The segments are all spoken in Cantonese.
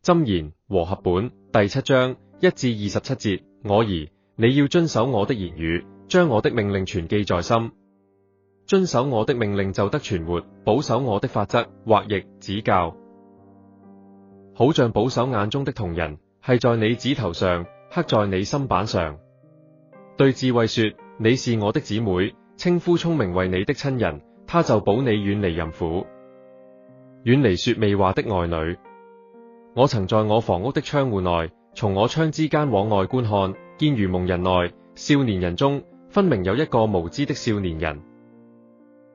箴言和合本第7章1至27節，我兒，你要遵守我的言語，將我的命令存記在心。遵守我的命令就得存活，保守我的法則，或譯指教，好像保守眼中的瞳人，係在你指頭上，刻在你心板上。對智慧說，你是我的姊妹，稱呼聰明為你的親人，他就保你遠離淫婦，遠離說媚話的外女。我曾在我房屋的窗戶內，從我窗之間往外觀看，見愚蒙人內，少年人中，分明有一個無知的少年人，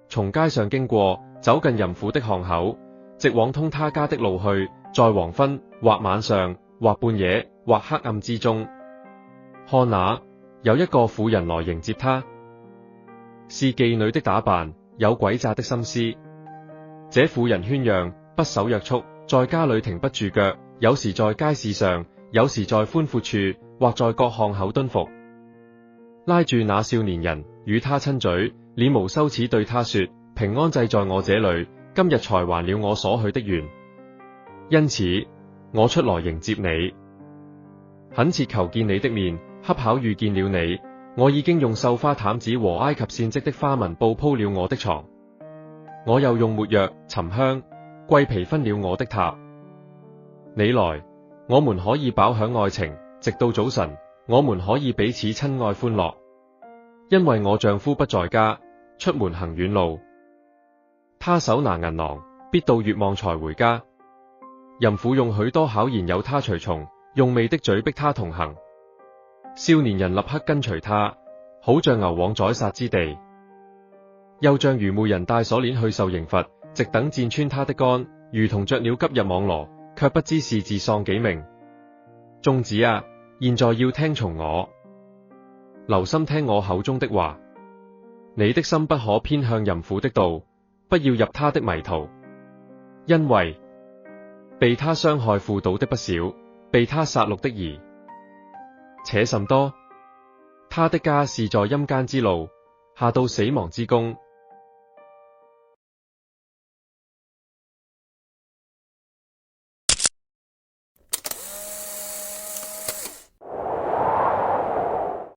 從街上經過，走近淫婦的巷口，直往通他家的路去，在黃昏或晚上或半夜或黑暗之中，看哪，有一個婦人來迎接他，是妓女的打扮，有詭詐的心思。這婦人喧嚷，不守約束，在家裏停不住腳，有時在街市上，有時在寬闊處，或在各巷口蹲伏，拉住那少年人，與他親嘴，臉無羞恥對他說：平安祭在我這裏，今日才還了我所許的願。因此，我出來迎接你，懇切求見你的面，恰巧遇見了你。我已經用繡花毯子和埃及線織的花紋布鋪了我的床，我又用沒藥、沉香、桂皮分了我的榻。你來，我們可以飽享愛情，直到早晨，我們可以彼此親愛歡樂。因為我丈夫不在家，出門行遠路，他手拿銀囊，必到月望才回家。淫婦用許多巧言誘他隨從，用媚的嘴逼他同行。少年人立刻跟隨他，好像牛往宰殺之地，又像愚昧人帶鎖鏈去受刑罰，直等箭穿他的肝，如同雀鳥急入網羅，卻不知是自喪己命。眾子啊，現在要聽從我，留心聽我口中的話。你的心不可偏向淫婦的道，不要入他的迷途，因為被他傷害輔導的不少，被他殺戮的兒且甚多。他的家是在陰間之路，下到死亡之宮。